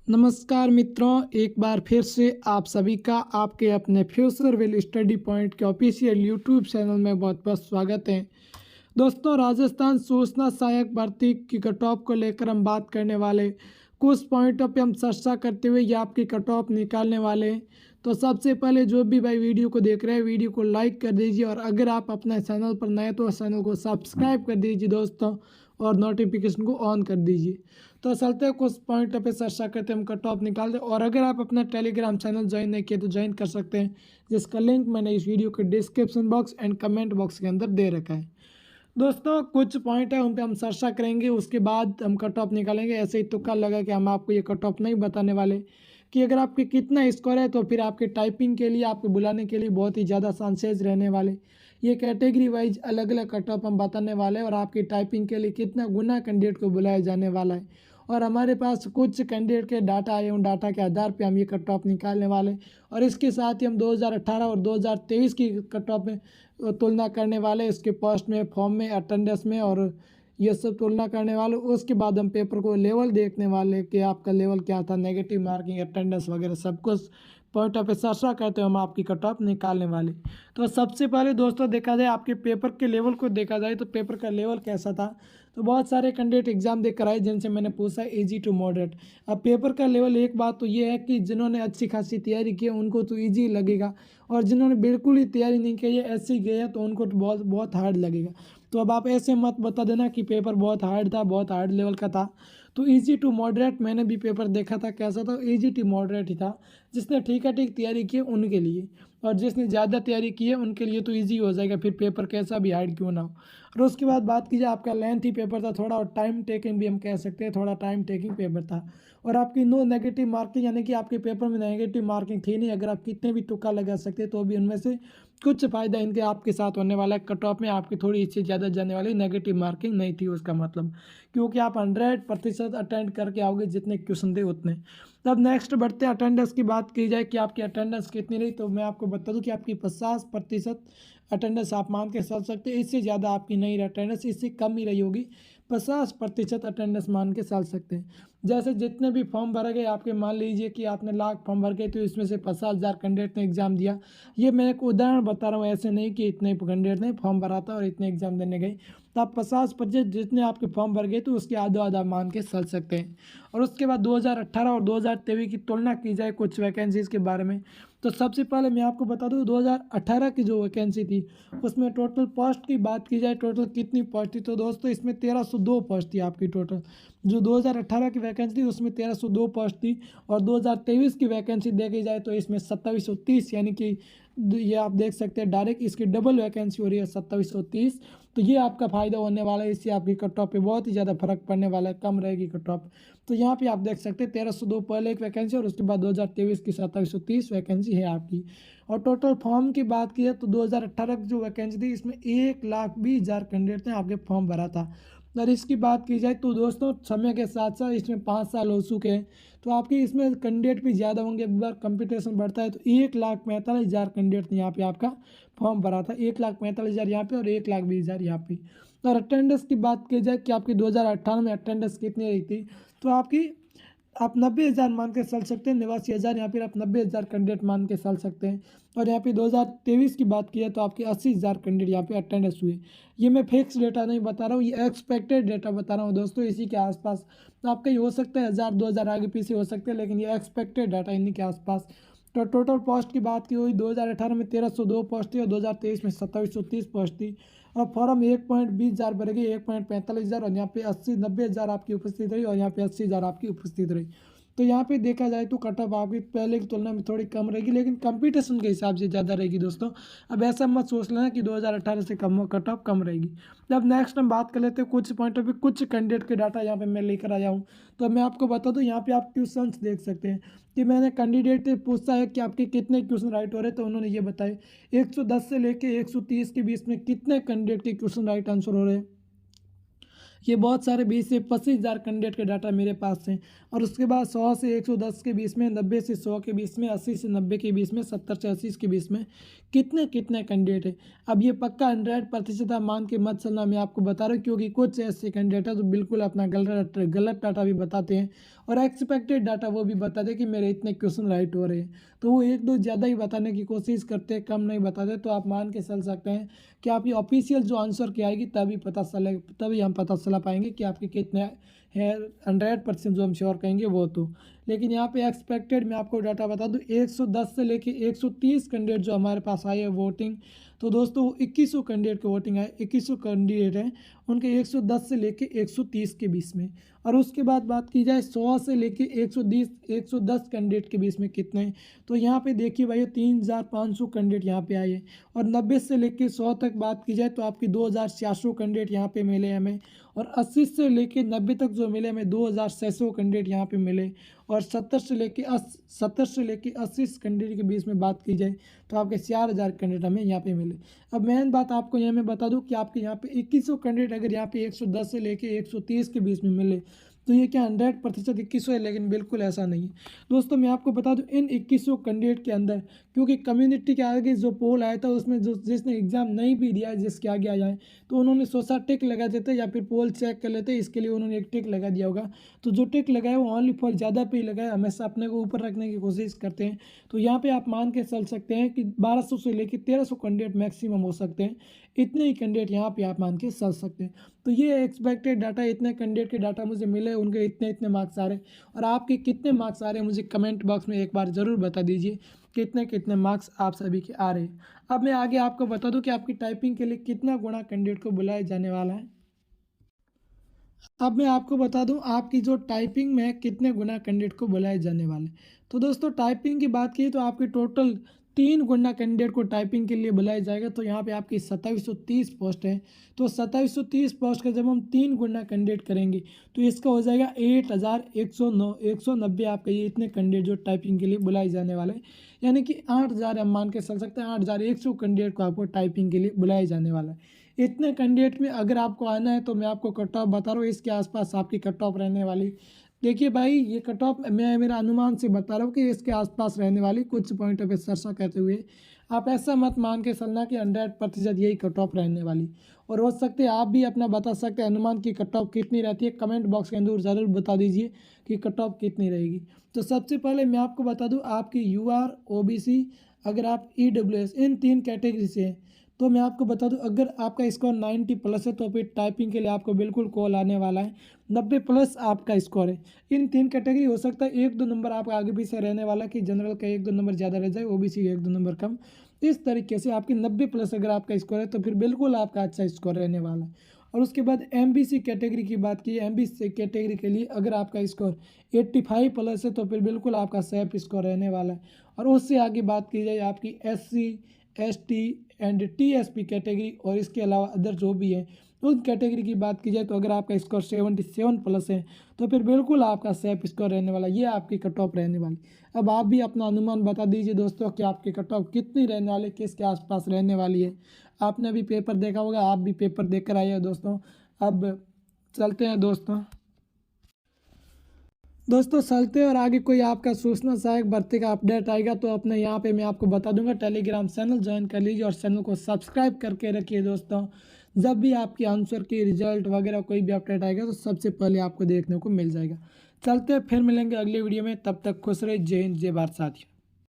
नमस्कार मित्रों, एक बार फिर से आप सभी का आपके अपने फ्यूचर विल स्टडी पॉइंट के ऑफिशियल यूट्यूब चैनल में बहुत बहुत स्वागत है। दोस्तों, राजस्थान सूचना सहायक भर्ती की कट ऑफ को लेकर हम बात करने वाले, कुछ पॉइंटों पे हम चर्चा करते हुए ये आपकी कट ऑफ निकालने वाले हैं। तो सबसे पहले जो भी भाई वीडियो को देख रहे हैं, वीडियो को लाइक कर दीजिए और अगर आप अपने चैनल पर नए तो चैनल को सब्सक्राइब कर दीजिए दोस्तों, और नोटिफिकेशन को ऑन कर दीजिए। तो चलते हैं कुछ पॉइंट पे चर्चा करते हैं, हम कट ऑफ निकाल दें। और अगर आप अपना टेलीग्राम चैनल ज्वाइन नहीं किए तो ज्वाइन कर सकते हैं, जिसका लिंक मैंने इस वीडियो के description box and comment box के अंदर दे रखा है। दोस्तों, कुछ पॉइंट है उन पर हम चर्चा करेंगे, उसके बाद हम कट ऑफ निकालेंगे। ऐसे ही तुक्का लगा कि हम आपको ये कट ऑफ नहीं बताने वाले कि अगर आपके कितना स्कोर है तो फिर आपके टाइपिंग के लिए, आपको बुलाने के लिए बहुत ही ज़्यादा चांसेस रहने वाले। ये कैटेगरी वाइज अलग अलग कट ऑफ हम बताने वाले हैं और आपकी टाइपिंग के लिए कितना गुना कैंडिडेट को बुलाया जाने वाला है। और हमारे पास कुछ कैंडिडेट के डाटा आए, उन डाटा के आधार पे हम ये कट ऑफ निकालने वाले हैं। और इसके साथ ही हम 2018 और 2023 की कट ऑफ में तुलना करने वाले, इसके पोस्ट में, फॉर्म में, अटेंडेंस में, और ये सब तुलना करने वाले। उसके बाद हम पेपर को लेवल देखने वाले कि आपका लेवल क्या था, नेगेटिव मार्किंग, अटेंडेंस वगैरह सब कुछ पॉइंट ऑफ चर्चा करते हुए हम आपकी कट ऑफ निकालने वाले। तो सबसे पहले दोस्तों देखा जाए, आपके पेपर के लेवल को देखा जाए तो पेपर का लेवल कैसा था। तो बहुत सारे कैंडिडेट एग्जाम देकर आए जिनसे मैंने पूछा इजी टू मॉडरेट। अब पेपर का लेवल, एक बात तो ये है कि जिन्होंने अच्छी खासी तैयारी की है उनको तो ईजी लगेगा, और जिन्होंने बिल्कुल ही तैयारी नहीं की है, ऐसे ही गए हैं, तो उनको तो बहुत बहुत हार्ड लगेगा। तो अब आप ऐसे मत बता देना कि पेपर बहुत हार्ड था, बहुत हार्ड लेवल का था। तो इजी टू मॉडरेट, मैंने भी पेपर देखा था कैसा था, इजी टू मॉडरेट ही था। जिसने ठीक तैयारी की है उनके लिए, और जिसने ज़्यादा तैयारी की है उनके लिए तो इजी हो जाएगा, फिर पेपर कैसा भी हार्ड क्यों ना हो। और उसके बाद बात कीजिए, आपका लेंथ ही पेपर था थोड़ा, और टाइम टेकिंग भी हम कह सकते हैं, थोड़ा टाइम टेकिंग पेपर था। और आपकी नो नेगेटिव मार्किंग, यानी कि आपके पेपर में नेगेटिव मार्किंग थी नहीं। अगर आप कितने भी तुक्का लगा सकते तो भी उनमें से कुछ फ़ायदा इनके आपके साथ होने वाला है। कट ऑफ में आपकी थोड़ी इससे ज़्यादा जाने वाली, नेगेटिव मार्किंग नहीं थी उसका मतलब, क्योंकि आप 100% अटेंड करके आओगे, जितने क्वेश्चन थे उतने। तब नेक्स्ट बढ़ते हैं, अटेंडेंस की बात की जाए कि आपकी अटेंडेंस कितनी रही, तो मैं आपको बता दूं कि आपकी 50% अटेंडेंस आप मान के चल सकते हैं। इससे ज़्यादा आपकी नहीं रही अटेंडेंस, इससे कम ही रही होगी। 50% अटेंडेंस मान के चल सकते हैं। जैसे जितने भी फॉर्म भरे गए आपके, मान लीजिए कि आपने 1,00,000 फॉर्म भर गए, तो इसमें से 50,000 कैंडिडेट ने एग्ज़ाम दिया। ये मैं एक उदाहरण बता रहा हूँ, ऐसे नहीं कि इतने कैंडिडेट ने फॉर्म भरा था और इतने एग्ज़ाम देने गए। तो आप 50% जितने आपके फॉर्म भर गए तो उसके आधा आधा मान के चल सकते हैं। और उसके बाद 2018 और 2023 की तुलना की जाए कुछ वैकेंसीज़ के बारे में, तो सबसे पहले मैं आपको बता दूं 2018 की जो वैकेंसी थी उसमें टोटल पोस्ट की बात की जाए, टोटल कितनी पोस्ट थी, तो दोस्तों इसमें 1302 पोस्ट थी आपकी टोटल। जो 2018 की वैकेंसी थी उसमें 1302 पोस्ट थी। और 2023 की वैकेंसी देखी जाए तो इसमें 2730, यानी कि ये आप देख सकते हैं डायरेक्ट इसकी डबल वैकेंसी हो रही है, 2730। तो ये आपका फ़ायदा होने वाला है, इससे आपकी कट ऑफ पे बहुत ही ज़्यादा फर्क पड़ने वाला है, कम रहेगी कट ऑफ। तो यहाँ पे आप देख सकते हैं 1302 पहले एक वैकेंसी, और उसके बाद 2023 की 2730 वैकेंसी है आपकी। और टोटल फॉर्म की बात की है तो 2018 की जो वैकेंसी थी इसमें 1,20,000 कैंडिडेट ने आपके फॉर्म भरा था। अगर इसकी बात की जाए तो दोस्तों समय के साथ साथ इसमें 5 साल हो चुके हैं, तो आपके इसमें कैंडिडेट भी ज़्यादा होंगे। एक बार कंपटीशन बढ़ता है तो 1,45,000 कैंडिडेट ने यहाँ पे आपका फॉर्म भरा था। 1,45,000 यहाँ पे और 1,20,000 यहाँ पे। और अटेंडेंस की बात की जाए कि आपकी 2018 में अटेंडेंस कितनी रही थी, तो आपकी आप 90,000 मान के चल सकते हैं, 89,000 यहाँ पर आप 90,000 कैंडिडेट मान के चल सकते हैं। और यहाँ पे 2023 की बात की है तो आपके 80,000 कैंडिडेट यहाँ पे अटेंडेंस हुए। ये मैं फिक्स डेटा नहीं बता रहा हूँ, ये एक्सपेक्टेड डेटा बता रहा हूँ दोस्तों, इसी के आसपास। आपका ये हो सकता है 1,000-2,000 आगे पीछे हो सकते हैं, लेकिन ये एक्सपेक्टेड डाटा इन्हीं के आसपास। तो टोटल पोस्ट की बात की हुई 2018 में 1302 पोस्ट थी और 2023 में 2730 पोस्ट थी। और फॉर्म 1,20,000 भरे गए, 1,45,000, और यहाँ पे 80-90,000 आपकी उपस्थित रही, और यहाँ पे 80,000 आपकी उपस्थित रही। तो यहाँ पे देखा जाए तो कट ऑफ आपकी पहले की तुलना में थोड़ी कम रहेगी, लेकिन कंपटीशन के हिसाब से ज़्यादा रहेगी दोस्तों। अब ऐसा मत सोच लेना कि 2018 से कम कट ऑफ कम रहेगी। अब नेक्स्ट हम बात कर लेते हैं कुछ पॉइंटों पे, कुछ कैंडिडेट के डाटा यहाँ पे मैं लेकर आया हूँ। तो मैं आपको बता दूँ, यहाँ पे आप क्वेश्चंस देख सकते हैं कि मैंने कैंडिडेट से पूछा है कि आपके कितने क्वेश्चन राइट हो रहे हैं, तो उन्होंने ये बताए 110 से लेके 130 के बीच में कितने कैंडिडेट के क्वेश्चन राइट आंसर हो रहे हैं। ये बहुत सारे 20 से 25,000 कैंडिडेट के डाटा मेरे पास हैं। और उसके बाद 100 से 110 के बीच में, 90 से 100 के बीच में, 80 से 90 के बीच में, 70 से 80 के बीच में कितने कितने कैंडिडेट हैं। अब ये पक्का 100% आप मान के मत चलना, मैं आपको बता रहा हूँ, क्योंकि कुछ ऐसे कैंडिडेट हैं जो बिल्कुल अपना गलत डाटा भी बताते हैं और एक्सपेक्टेड डाटा वो भी बता दे कि मेरे इतने क्वेश्चन राइट हो रहे हैं। तो वो एक दो ज़्यादा ही बताने की कोशिश करते हैं, कम नहीं बताते। तो आप मान के चल सकते हैं कि आपकी ऑफिशियल जो आंसर की आएगी तभी हम पता चला पाएंगे कि आपके कितने है 100% जो हम श्योर कहेंगे वो। तो लेकिन यहाँ पे एक्सपेक्टेड मैं आपको डाटा बता दूँ, 110 से लेके 130 कैंडिडेट जो हमारे पास आए हैं वोटिंग। तो दोस्तों 2100 कैंडिडेट के वोटिंग आए, 2100 कैंडिडेट हैं, उनके 110 से लेके 130 के बीच में। और उसके बाद बात की जाए 100 से लेके 110 कैंडिडेट के बीच में कितने हैं, तो यहाँ पे देखिए भाई 3500 कैंडिडेट यहाँ पे आए हैं। और 90 से लेके 100 तक बात की जाए तो आपकी 2600 कैंडिडेट यहाँ पे मिले हमें। और 80 से लेके 90 तक जो मिले हमें 2600 कैंडिडेट यहाँ पे मिले। और 70 से लेके 80 कैंडिडेट के बीच में बात की जाए तो आपके 4000 कैंडिडेट हमें यहाँ पे मिले। अब मेन बात आपको यहाँ मैं बता दूँ कि आपके यहाँ पे 2100 कैंडिडेट अगर यहाँ पे 110 से लेके 130 के बीच में मिले तो ये क्या 100% 2100 है, लेकिन बिल्कुल ऐसा नहीं है दोस्तों। मैं आपको बता दूं इन 2100 कैंडिडेट के अंदर, क्योंकि कम्युनिटी के आगे जो पोल आया था उसमें जो जिसने एग्ज़ाम नहीं भी दिया जिसके आगे आ जाए तो उन्होंने सोचा टिक लगा देते या फिर पोल चेक कर लेते, इसके लिए उन्होंने एक टिक लगा दिया होगा। तो जो टिक लगाया वो ओनली फॉर ज़्यादा पे ही लगाया, हमेशा अपने को ऊपर रखने की कोशिश करते हैं। तो यहाँ पर आप मान के चल सकते हैं कि 1200 से लेकर 1300 कैंडिडेट मैक्सिमम हो सकते हैं, इतने ही कैंडिडेट यहाँ पे आप मान के चल सकते हैं। तो ये एक्सपेक्टेड डाटा, इतने कैंडिडेट के डाटा मुझे मिले, उनके इतने इतने मार्क्स आ रहे हैं। और आपके कितने मार्क्स आ रहे हैं मुझे कमेंट बॉक्स में एक बार ज़रूर बता दीजिए कितने कितने मार्क्स आप सभी के आ रहे हैं। अब मैं आगे आपको बता दूं कि आपकी टाइपिंग के लिए कितना गुना कैंडिडेट को बुलाया जाने वाला है। अब मैं आपको बता दूं आपकी जो टाइपिंग में कितने गुना कैंडिडेट को बुलाए जाने वाले। तो दोस्तों टाइपिंग की बात की तो आपकी टोटल 3 गुना कैंडिडेट को टाइपिंग के लिए बुलाया जाएगा। तो यहाँ पे आपकी 2730 पोस्ट है। तो 2730 पोस्ट का जब हम 3 गुना कैंडिडेट करेंगे तो इसका हो जाएगा 8190 आपका ये इतने कैंडिडेट जो टाइपिंग के लिए बुलाए जाने वाले हैं। यानी कि 8000 हम मान के चल सकते हैं, 8100 कैंडिडेट को आपको टाइपिंग के लिए बुलाया जाने वाला है। इतने कैंडिडेट में अगर आपको आना है तो मैं आपको कट ऑफ बता रहा हूँ, इसके आसपास आपकी कट ऑफ रहने वाली। देखिए भाई ये कट ऑफ मैं मेरा अनुमान से बता रहा हूँ कि इसके आसपास रहने वाली, कुछ पॉइंट पे सरसा कहते हुए आप ऐसा मत मान के चलना कि 100% यही कट ऑफ रहने वाली। और हो सकते हैं आप भी अपना बता सकते हैं अनुमान की कट ऑफ कितनी रहती है, कमेंट बॉक्स के अंदर ज़रूर बता दीजिए कि कट ऑफ कितनी रहेगी। तो सबसे पहले मैं आपको बता दूँ आपकी UR OBC अगर आप EWS इन 3 कैटेगरी से हैं तो मैं आपको बता दूं अगर आपका स्कोर 90 प्लस है तो फिर टाइपिंग के लिए आपको बिल्कुल कॉल आने वाला है। 90 प्लस आपका स्कोर है। इन 3 कैटेगरी हो सकता है 1-2 नंबर आपका आगे पीछे रहने वाला कि जनरल का 1-2 नंबर ज़्यादा रह जाए, OBC का 1-2 नंबर कम। इस तरीके से आपकी 90 प्लस अगर आपका स्कोर है तो फिर बिल्कुल आपका अच्छा स्कोर रहने वाला है। और उसके बाद MBC कैटेगरी की बात की, MBC कैटेगरी के लिए अगर आपका स्कोर 85 प्लस है तो फिर बिल्कुल आपका सेफ स्कोर रहने वाला है। और उससे आगे बात की जाए आपकी SC ST and TSP category और इसके अलावा अदर जो भी है उन कैटेगरी की बात की जाए तो अगर आपका स्कोर 77 प्लस है तो फिर बिल्कुल आपका सेफ स्कोर रहने वाला, ये आपकी कट ऑफ रहने वाली। अब आप भी अपना अनुमान बता दीजिए दोस्तों कि आपकी कट ऑफ कितनी रहने वाली, किसके आसपास रहने वाली है। आपने भी पेपर देखा होगा, आप भी पेपर देख कर आइए दोस्तों। अब चलते हैं दोस्तों चलते हैं और आगे कोई आपका सूचना सहायक भर्ती का अपडेट आएगा तो अपने यहाँ पे मैं आपको बता दूंगा। टेलीग्राम चैनल ज्वाइन कर लीजिए और चैनल को सब्सक्राइब करके रखिए दोस्तों। जब भी आपके आंसर की रिजल्ट वगैरह कोई भी अपडेट आएगा तो सबसे पहले आपको देखने को मिल जाएगा। चलते हैं, फिर मिलेंगे अगले वीडियो में, तब तक खुश रहिए। जय हिंद, जय भारत साथियों।